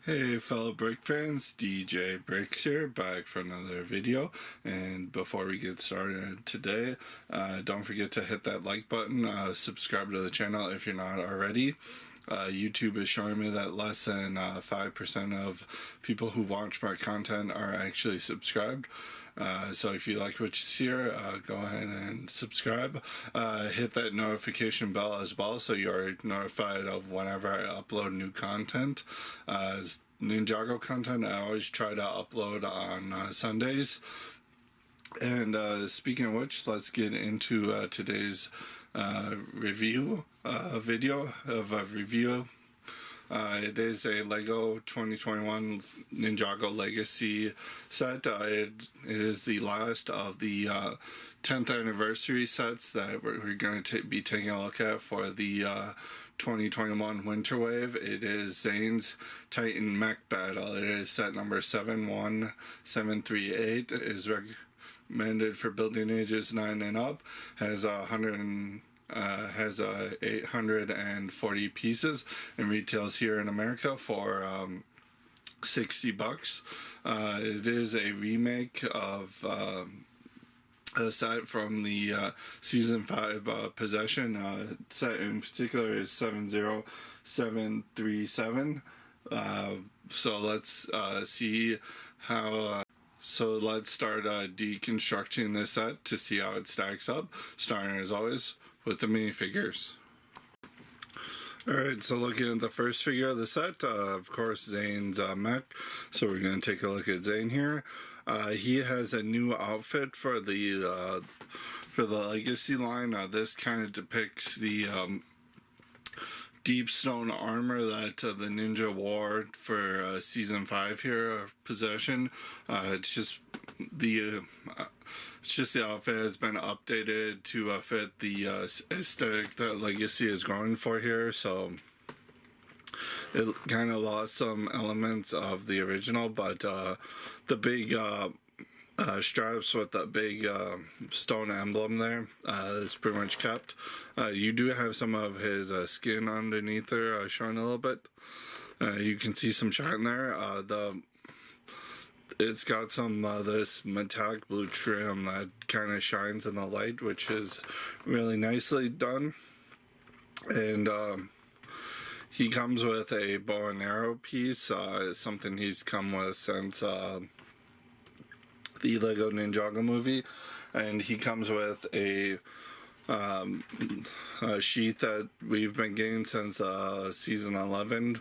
Hey fellow Brick fans, DJ Bricks here, back for another video. And before we get started today, don't forget to hit that like button, subscribe to the channel if you're not already. YouTube is showing me that less than 5% of people who watch my content are actually subscribed. So if you like what you see here, go ahead and subscribe. Hit that notification bell as well so you're notified of whenever I upload new content. Ninjago content, I always try to upload on Sundays. And speaking of which, let's get into today's review video of a review. It is a Lego 2021 Ninjago Legacy set. It is the last of the 10th anniversary sets that we're going to be taking a look at for the 2021 Winter Wave. It is Zane's Titan Mech Battle. It is set number 71738. It is recommended for building ages 9 and up. Has 840 pieces and retails here in America for $60. It is a remake of a set from the season 5 Possesion. Set in particular is 70737. So let's see how. So let's start deconstructing this set to see how it stacks up, starting as always with the minifigures. Alright, so looking at the first figure of the set, of course Zane's Mech. So we're going to take a look at Zane here. He has a new outfit for the Legacy line. This kind of depicts the deep stone armor that the ninja wore for season 5 here of Possesion. It's just the outfit has been updated to fit the aesthetic that Legacy is going for here, so it kind of lost some elements of the original, but the big straps with the big stone emblem there is pretty much kept. You do have some of his skin underneath there showing a little bit. You can see some shine there. It's got some this metallic blue trim that kind of shines in the light, which is really nicely done. And he comes with a bow and arrow piece. It's something he's come with since the Lego Ninjago movie. And he comes with a sheath that we've been getting since season 11.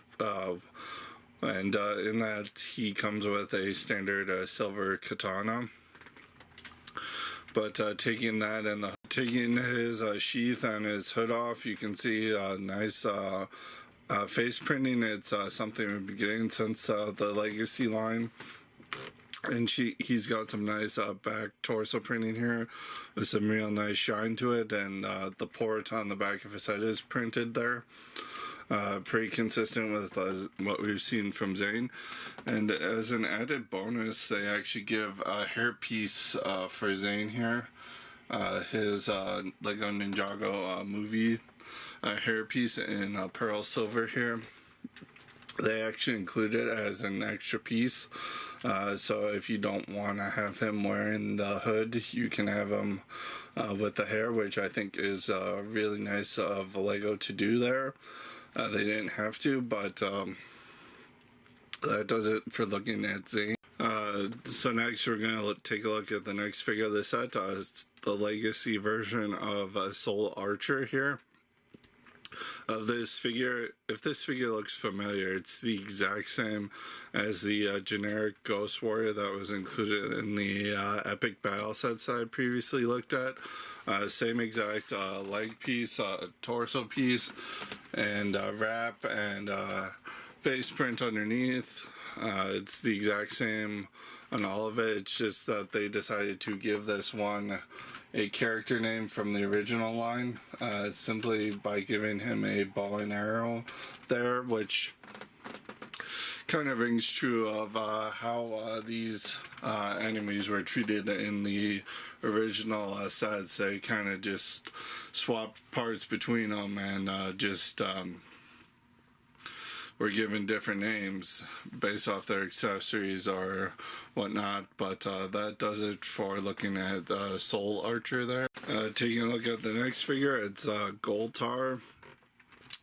And in that, he comes with a standard silver katana. But taking that and taking his sheath and his hood off, you can see nice face printing. It's something we've been getting since the Legacy line. And he's got some nice back torso printing here with some real nice shine to it. And the port on the back of his head is printed there. Pretty consistent with what we've seen from Zane. And as an added bonus, they actually give a hairpiece for Zane here. His Lego Ninjago movie hairpiece in pearl silver here. They actually include it as an extra piece. So if you don't want to have him wearing the hood, you can have him with the hair, which I think is really nice of Lego to do there. They didn't have to, but that does it for looking at Zane. So next we're going to take a look at the next figure of the set. It's the Legacy version of Soul Archer here. This figure, if this figure looks familiar, it's the exact same as the generic Ghost Warrior that was included in the epic battle sets that I previously looked at. Same exact leg piece, torso piece, and wrap and face print underneath. It's the exact same on all of it. It's just that they decided to give this one a character name from the original line, simply by giving him a bow and arrow there, which kind of rings true of how these enemies were treated in the original sets. They kind of just swapped parts between them and just were given different names based off their accessories or whatnot, but that does it for looking at Soul Archer there. Taking a look at the next figure, it's Goltar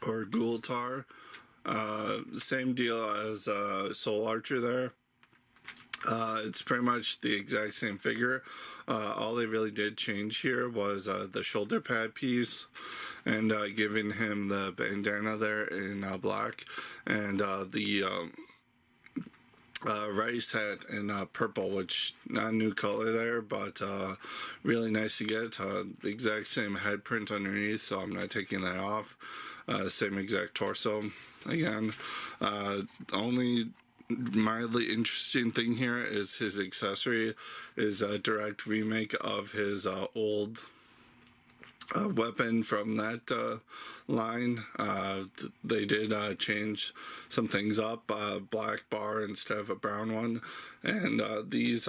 or Gultar. Same deal as Soul Archer there. It's pretty much the exact same figure. All they really did change here was the shoulder pad piece and giving him the bandana there in black, and the rice hat in purple, which not a new color there, but really nice to get. Exact same head print underneath, so I'm not taking that off. Same exact torso again. Only mildly interesting thing here is his accessory is a direct remake of his old weapon from that line. They did change some things up, black bar instead of a brown one, and these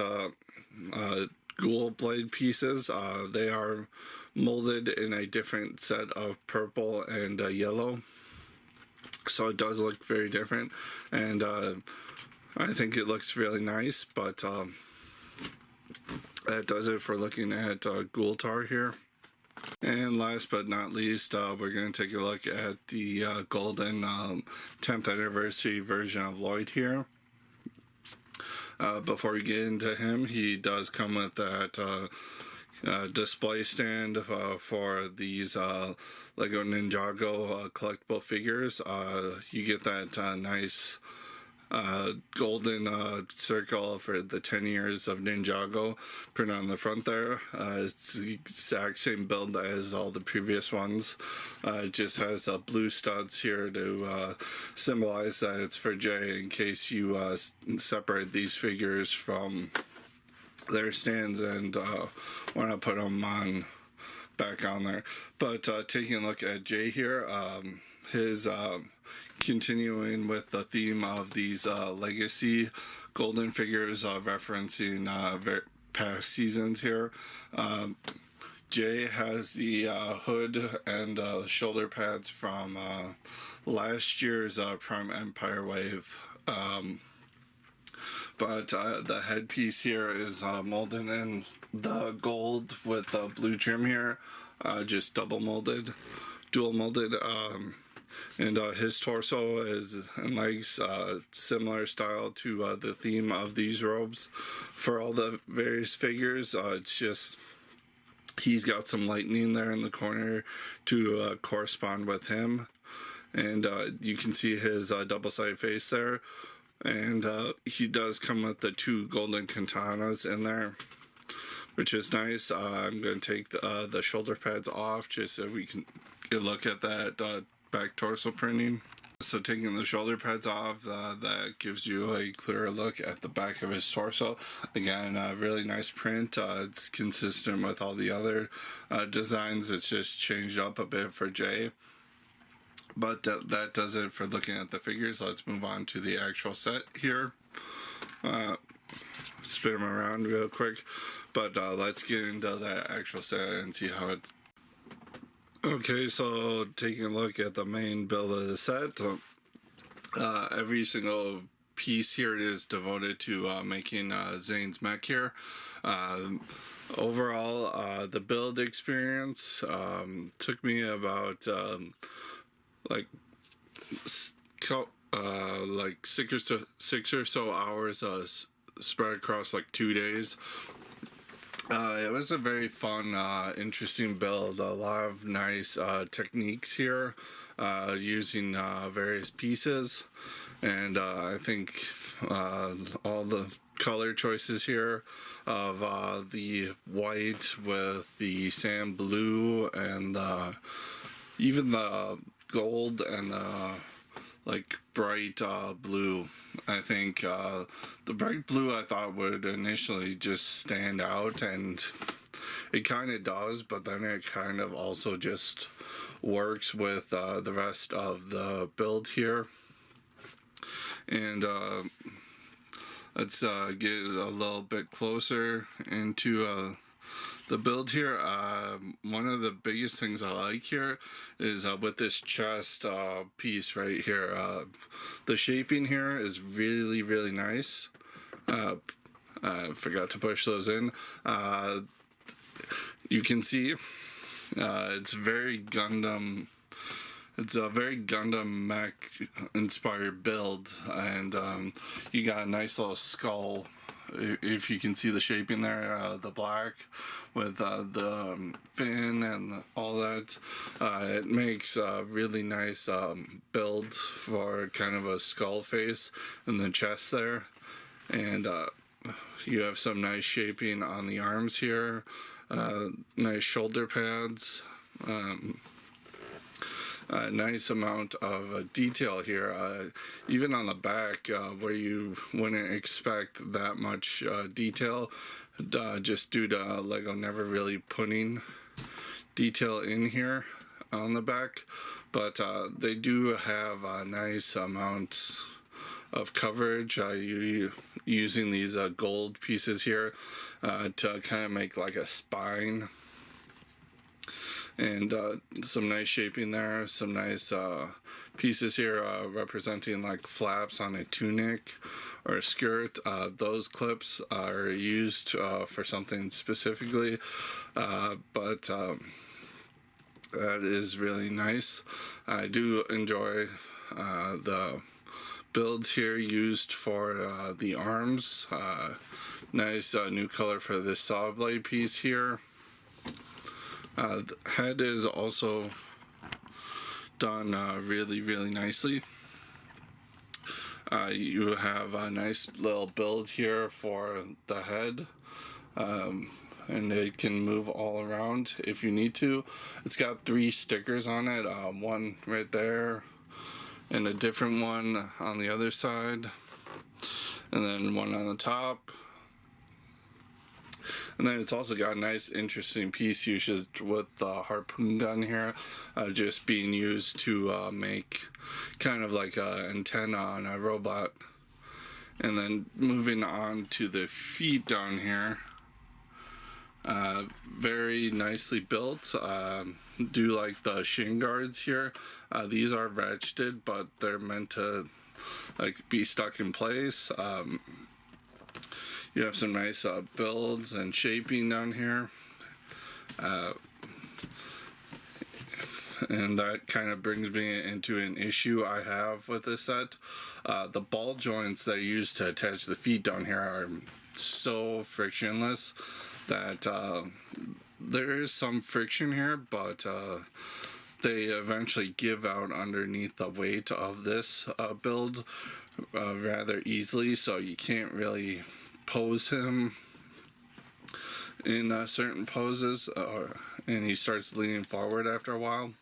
ghoul blade pieces, they are molded in a different set of purple and yellow, so it does look very different, and I think it looks really nice. But that does it for looking at Gultar here. And last but not least, we're going to take a look at the golden 10th anniversary version of Lloyd here. Before we get into him, he does come with that display stand for these Lego Ninjago collectible figures. You get that nice golden circle for the 10 years of Ninjago printed on the front there. It's the exact same build as all the previous ones. It just has blue studs here to symbolize that it's for Jay, in case you separate these figures from their stands and want to put them on back on there. But taking a look at Jay here, his continuing with the theme of these legacy golden figures, referencing past seasons here. Jay has the hood and shoulder pads from last year's Prime Empire wave. But the headpiece here is molded in the gold with the blue trim here, just dual molded. And his torso is and legs similar style to the theme of these robes. For all the various figures, it's just he's got some lightning there in the corner to correspond with him, and you can see his double-sided face there. And he does come with the two golden katanas in there, which is nice. I'm going to take the shoulder pads off just so we can get a look at that back torso printing. So taking the shoulder pads off, that gives you a clearer look at the back of his torso. Again, really nice print. It's consistent with all the other designs. It's just changed up a bit for Jay. But that does it for looking at the figures. Let's move on to the actual set here. Spin them around real quick. But let's get into that actual set and see how it's. Okay, so taking a look at the main build of the set, every single piece here is devoted to making Zane's Mech here. Overall, the build experience took me about like 6 or so hours spread across like 2 days. It was a very fun, interesting build. A lot of nice techniques here, using various pieces, and I think all the color choices here of the white with the sand blue and even the gold and the like bright blue. I think the bright blue I thought would initially just stand out, and it kind of does, but then it kind of also just works with the rest of the build here. And let's get a little bit closer into The build here, one of the biggest things I like here is with this chest piece right here. The shaping here is really, really nice. I forgot to push those in. You can see it's very Gundam. It's a very Gundam Mech inspired build, and you got a nice little skull. If you can see the shaping there, the black with the fin and all that, it makes a really nice build for kind of a skull face in the chest there. And you have some nice shaping on the arms here, nice shoulder pads, a nice amount of detail here, even on the back, where you wouldn't expect that much detail, just due to Lego never really putting detail in here on the back. But they do have a nice amount of coverage, using these gold pieces here to kind of make like a spine. And some nice shaping there, some nice pieces here representing like flaps on a tunic or a skirt. Those clips are used for something specifically, but that is really nice. I do enjoy the builds here used for the arms. Nice new color for this saw blade piece here. The head is also done really, really nicely. You have a nice little build here for the head, and it can move all around if you need to. It's got 3 stickers on it, one right there, and a different one on the other side, and then one on the top. And then it's also got a nice interesting piece usage with the harpoon gun here, just being used to make kind of like an antenna on a robot. And then moving on to the feet down here, very nicely built. Do like the shin guards here. These are ratcheted, but they're meant to like be stuck in place. You have some nice builds and shaping down here. And that kind of brings me into an issue I have with this set. The ball joints that are used to attach the feet down here are so frictionless that there is some friction here, but they eventually give out underneath the weight of this build rather easily, so you can't really pose him in certain poses, and he starts leaning forward after a while,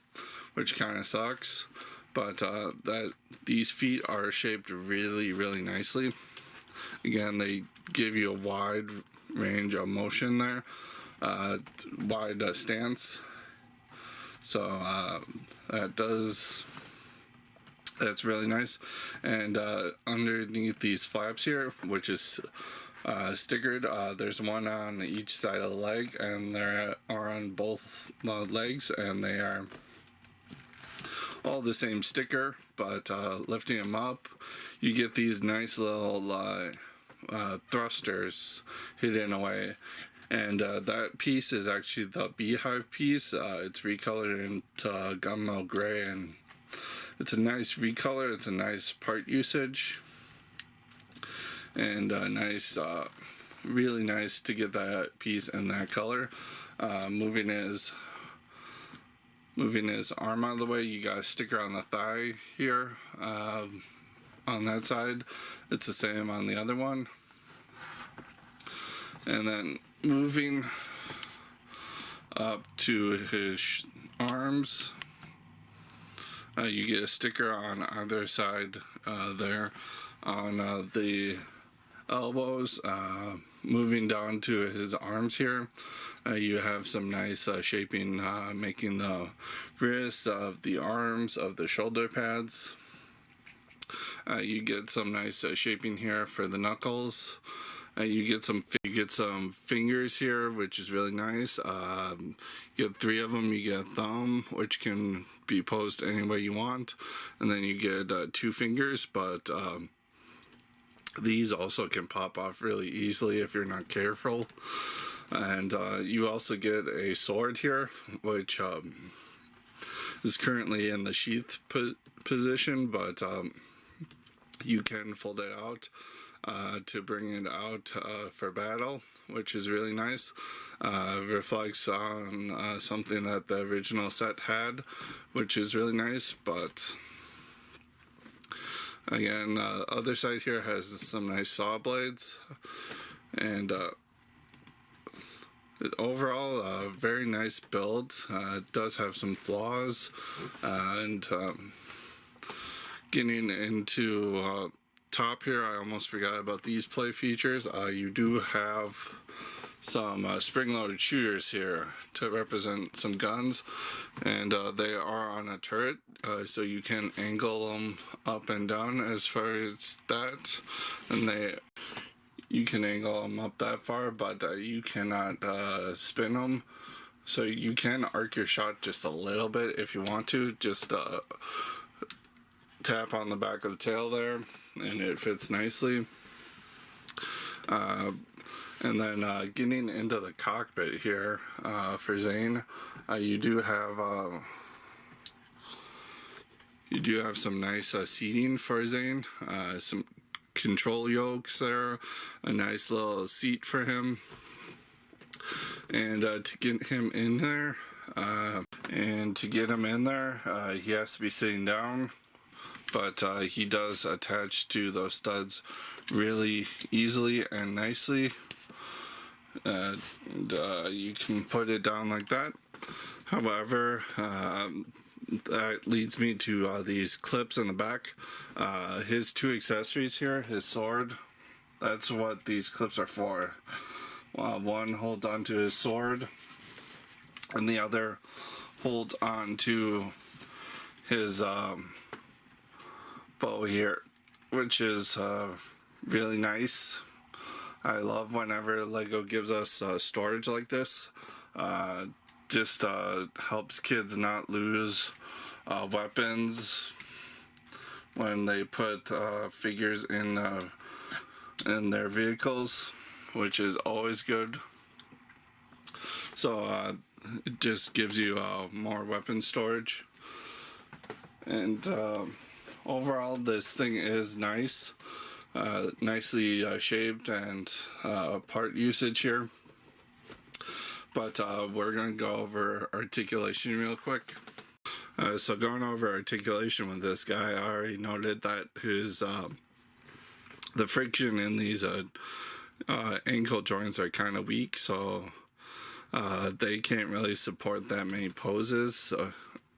which kind of sucks. But that these feet are shaped really, really nicely. Again, they give you a wide range of motion there, wide stance. So that's really nice. And underneath these flaps here, which is stickered, there's one on each side of the leg, and they are on both legs, and they are all the same sticker, but lifting them up, you get these nice little thrusters hidden away. And that piece is actually the beehive piece. It's recolored into gunmetal gray, and it's a nice recolor. It's a nice part usage, and nice, really nice to get that piece in that color. Moving his arm out of the way, you got a sticker on the thigh here, on that side. It's the same on the other one. And then moving up to his arms, you get a sticker on either side there on the elbows. Moving down to his arms here, you have some nice shaping, making the wrists of the arms of the shoulder pads. You get some nice shaping here for the knuckles, You get some fingers here, which is really nice. You get 3 of them. You get a thumb, which can be posed any way you want, and then you get 2 fingers, but these also can pop off really easily if you're not careful. And you also get a sword here, which is currently in the sheath position, but you can fold it out to bring it out for battle, which is really nice. Reflects on something that the original set had, which is really nice. But again, other side here has some nice saw blades, and overall very nice build. It does have some flaws, and getting into top here, I almost forgot about these play features. You do have some spring-loaded shooters here to represent some guns, and they are on a turret, so you can angle them up and down as far as that, and you can angle them up that far, but you cannot spin them. So you can arc your shot just a little bit if you want to. Just tap on the back of the tail there, and it fits nicely. And then getting into the cockpit here for Zane, you do have some nice seating for Zane. Some control yokes there, a nice little seat for him, and to get him in there, he has to be sitting down, but he does attach to those studs really easily and nicely, and you can put it down like that. However, that leads me to these clips in the back. His 2 accessories here, his sword, that's what these clips are for. One holds onto his sword, and the other holds onto his bow here, which is really nice. I love whenever Lego gives us storage like this. Just helps kids not lose weapons when they put figures in their vehicles, which is always good. So it just gives you more weapon storage. And overall, this thing is nice, nicely shaped, and part usage here. But we're going to go over articulation real quick. So going over articulation with this guy, I already noted that his the friction in these ankle joints are kind of weak, so they can't really support that many poses.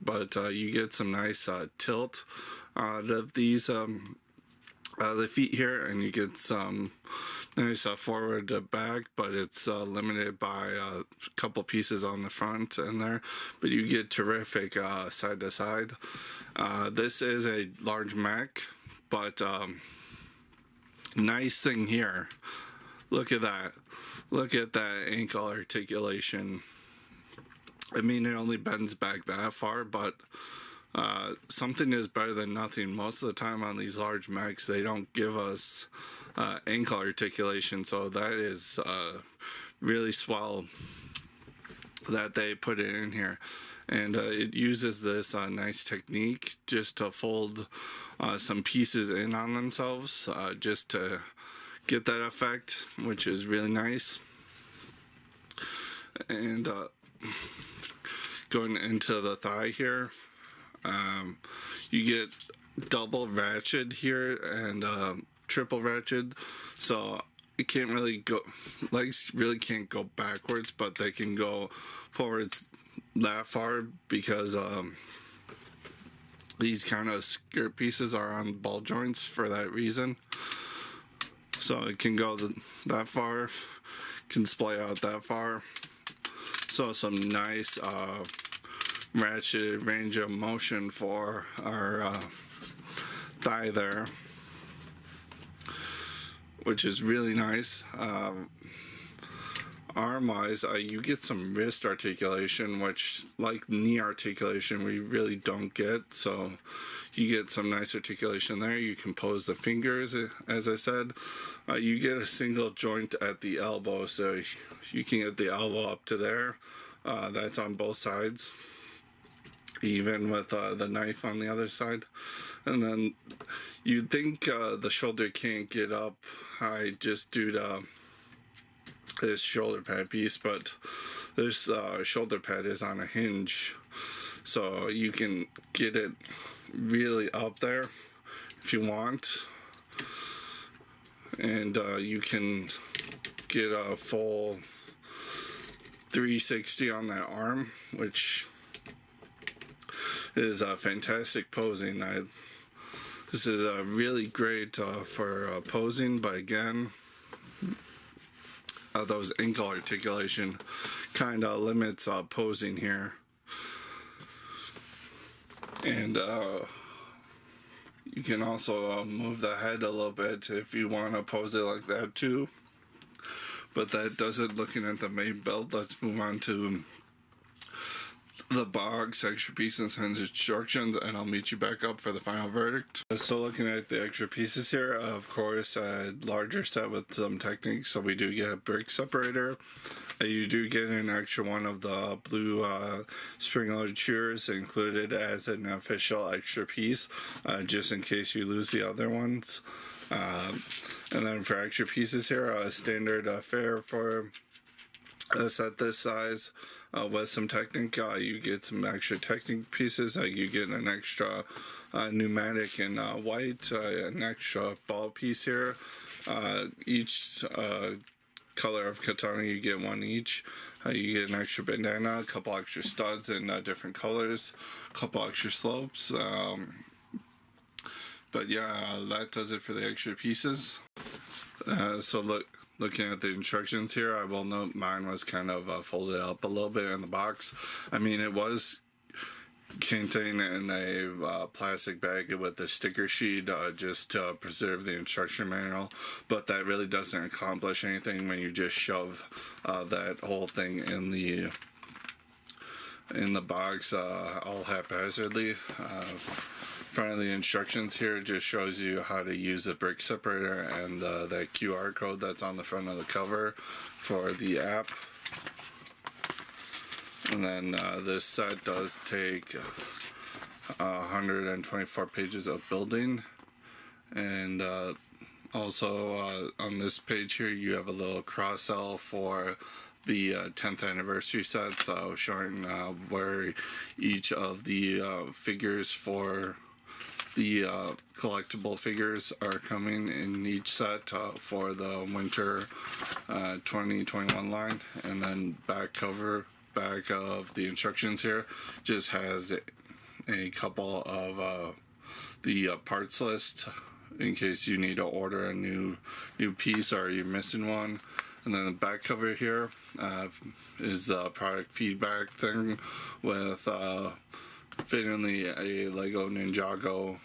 But you get some nice tilt out of these the feet here, and you get some nice forward to back, but it's limited by a couple pieces on the front and there, but you get terrific side to side. This is a large mech, but nice thing here, look at that ankle articulation. I mean, it only bends back that far, but something is better than nothing. Most of the time on these large mechs, they don't give us ankle articulation, so that is really swell that they put it in here. And it uses this nice technique just to fold some pieces in on themselves, just to get that effect, which is really nice. And going into the thigh here, you get double ratchet here and triple ratchet, so it can't really go, legs really can't go backwards, but they can go forwards that far because these kind of skirt pieces are on ball joints for that reason. So it can go that far, can splay out that far. So some nice ratchet range of motion for our thigh there. which is really nice. Arm-wise, you get some wrist articulation, which, like knee articulation, we really don't get. So you get some nice articulation there. You can pose the fingers, as I said. You get a single joint at the elbow, so you can get the elbow up to there. That's on both sides, even with the knife on the other side. And then you'd think the shoulder can't get up high just due to this shoulder pad piece, but this shoulder pad is on a hinge, so you can get it really up there if you want, and you can get a full 360 on that arm, which is fantastic posing. This is really great for posing, but again, those ankle articulation kind of limits posing here. And you can also move the head a little bit if you want to pose it like that too. But that does it looking at the main build. Let's move on to the box, extra pieces and instructions, and I'll meet you back up for the final verdict. So looking at the extra pieces here, of course, a larger set with some techniques. So we do get a brick separator. You do get an extra one of the blue spring-loaded shears included as an official extra piece, just in case you lose the other ones. And then for extra pieces here, a standard fare for a set this size with some Technic. You get some extra Technic pieces. You get an extra pneumatic in white, an extra ball piece here. Each color of katana, you get one each. You get an extra bandana, a couple extra studs in different colors, a couple extra slopes. But yeah, that does it for the extra pieces. So looking at the instructions here, I will note mine was kind of folded up a little bit in the box. I mean, it was contained in a plastic bag with a sticker sheet just to preserve the instruction manual, but that really doesn't accomplish anything when you just shove that whole thing in the box all haphazardly. Front of the instructions here just shows you how to use a brick separator and that QR code that's on the front of the cover for the app. And then this set does take 124 pages of building, and also on this page here you have a little cross-sell for the 10th anniversary set, so showing where each of the figures for the collectible figures are coming in each set for the winter 2021 line. And then back of the instructions here just has a couple of the parts list in case you need to order a new piece or you're missing one. And then the back cover here is the product feedback thing with fittingly a Lego Ninjago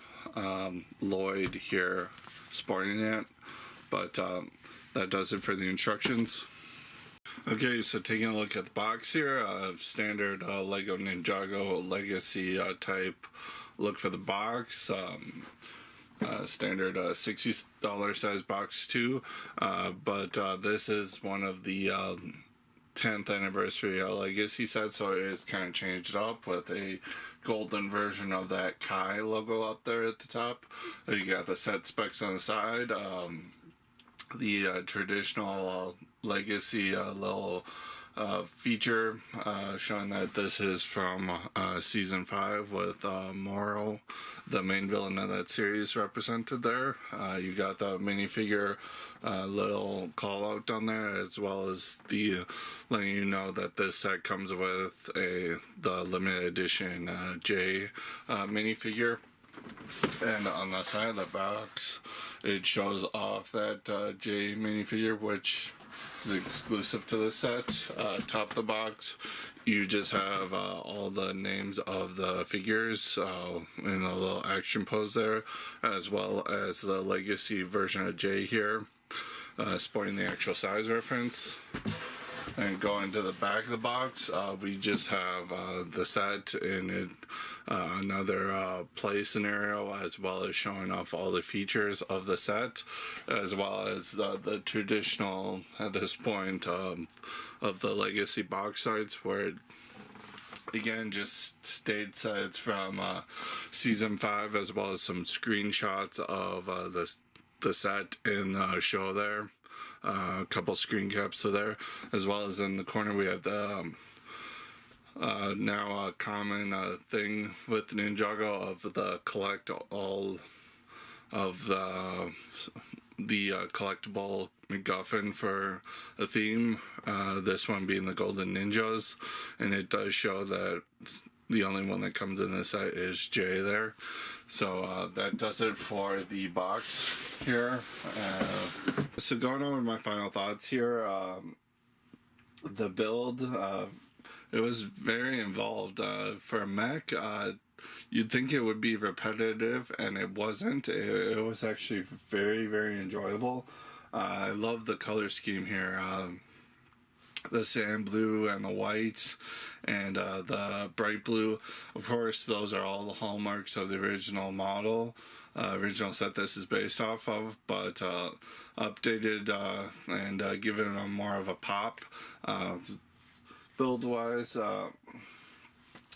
Lloyd here sporting it. But that does it for the instructions. Okay, so taking a look at the box here, standard Lego Ninjago Legacy type look for the box. Standard $60 size box too, but this is one of the 10th anniversary Legacy set, so it's kind of changed up with a golden version of that Kai logo up there at the top. You got the set specs on the side, the traditional Legacy little feature showing that this is from season 5 with Moro, the main villain of that series, represented there. You got the minifigure little call out on there, as well as the letting you know that this set comes with the limited edition J minifigure. And on the side of the box it shows off that J minifigure, which is exclusive to the set. Top of the box you just have all the names of the figures in a little action pose there, as well as the Legacy version of J here. sporting the actual size reference. And going to the back of the box, we just have the set in it, another play scenario, as well as showing off all the features of the set, as well as the traditional, at this point, of the legacy box arts, where again just stayed sets from season 5, as well as some screenshots of the set in the show there. A couple screen caps of there, as well as in the corner we have the now a common thing with Ninjago of the collect all of the collectible MacGuffin for a theme. This one being the Golden Ninjas, and it does show that the only one that comes in this set is Jay there. So that does it for the box here. So going on with my final thoughts here, the build, it was very involved. For a mech, you'd think it would be repetitive, and it wasn't. It was actually very, very enjoyable. I love the color scheme here. The sand blue and the whites and the bright blue. Of course, those are all the hallmarks of the original model, original set this is based off of, but updated and given them more of a pop. Build wise,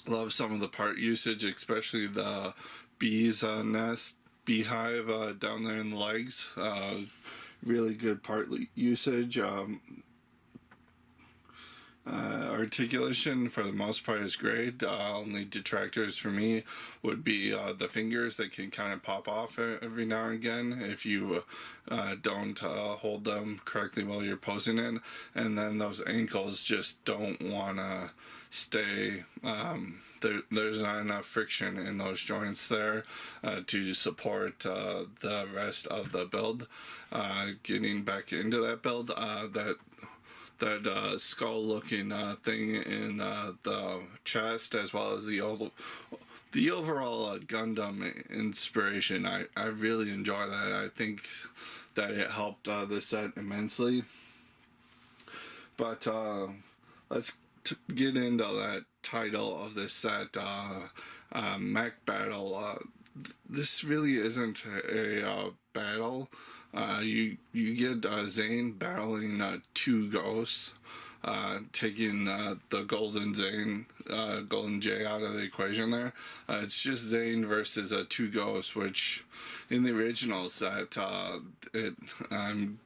love some of the part usage, especially the bees nest, beehive down there in the legs. Really good part usage. Articulation for the most part is great. Only detractors for me would be the fingers that can kind of pop off every now and again if you don't hold them correctly while you're posing it, and then those ankles just don't want to stay. There's not enough friction in those joints there to support the rest of the build. Getting back into that build, that skull-looking thing in the chest, as well as the overall Gundam inspiration, I really enjoy that. I think that it helped the set immensely. But let's get into that title of this set, Mech Battle. This really isn't a battle. You get Zane battling 2 ghosts, taking the Golden Zane, Golden Jay out of the equation there. It's just Zane versus 2 ghosts, which in the original set, I'm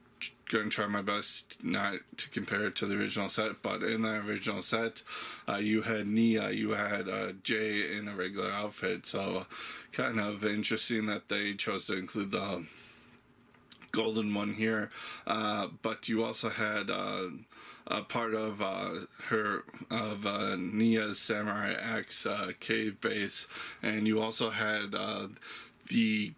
going to try my best not to compare it to the original set, but in the original set, you had Nia, you had Jay in a regular outfit, so kind of interesting that they chose to include the golden one here, but you also had a part of Nia's Samurai X cave base, and you also had the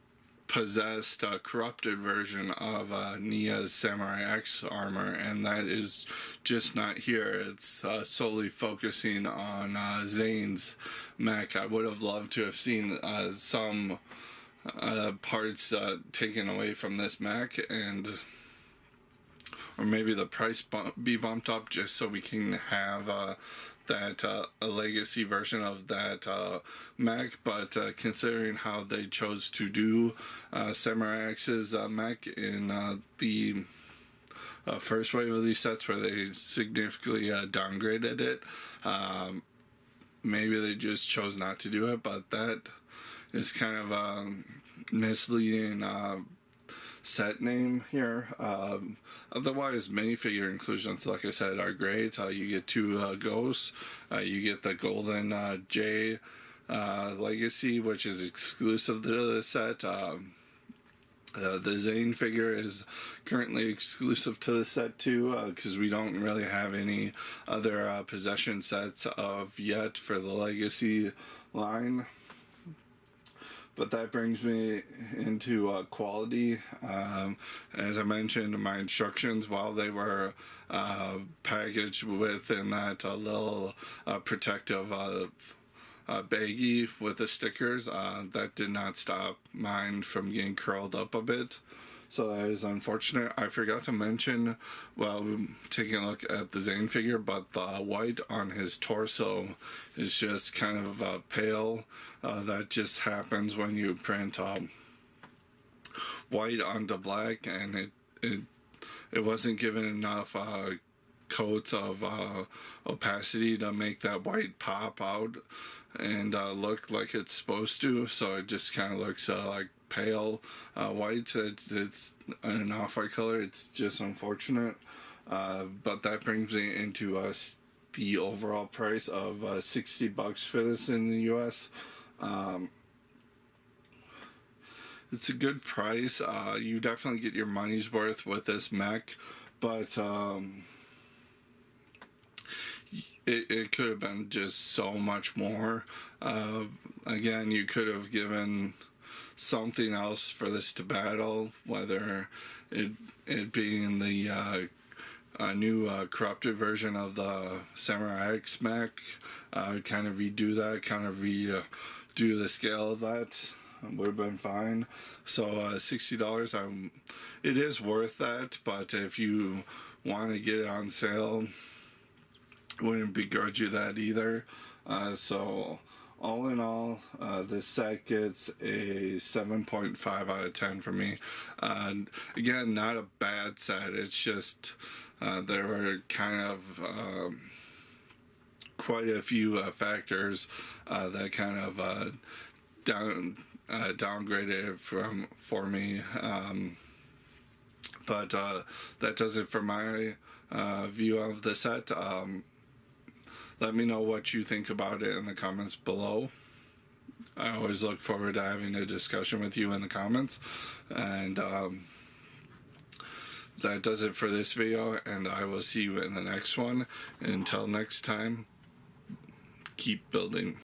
possessed, corrupted version of Nia's Samurai X armor, and that is just not here. It's solely focusing on Zane's mech. I would have loved to have seen some parts taken away from this mech, or maybe the price be bumped up just so we can have that a legacy version of that mech. But considering how they chose to do Samurai X's mech in the first wave of these sets, where they significantly downgraded it, maybe they just chose not to do it, but that is kind of a misleading set name here. Otherwise, minifigure inclusions, like I said, are great. You get 2 ghosts. You get the Golden J Legacy, which is exclusive to the set. The Zane figure is currently exclusive to the set too, because we don't really have any other possession sets of yet for the Legacy line. But that brings me into quality. As I mentioned in my instructions, while they were packaged within that little protective baggie with the stickers, that did not stop mine from getting curled up a bit. so that is unfortunate. I forgot to mention, well, taking a look at the Zane figure, but the white on his torso is just kind of pale. That just happens when you print white onto black, and it wasn't given enough coats of opacity to make that white pop out and look like it's supposed to, so it just kind of looks like pale white. It's an off-white color. It's just unfortunate, but that brings me into the overall price of $60 for this in the US. It's a good price. You definitely get your money's worth with this mech, but it could have been just so much more. Again, you could have given something else for this to battle, whether it being the new corrupted version of the Samurai X mech, kind of redo that, kind of redo the scale of that. Would have been fine. So $60, it is worth that, but if you want to get it on sale, wouldn't begrudge you that either. So all in all, this set gets a 7.5 out of 10 for me. Again, not a bad set. It's just there were kind of quite a few factors that kind of downgraded it for me. But that does it for my view of the set. Let me know what you think about it in the comments below. I always look forward to having a discussion with you in the comments. And that does it for this video, and I will see you in the next one. Until next time, keep building.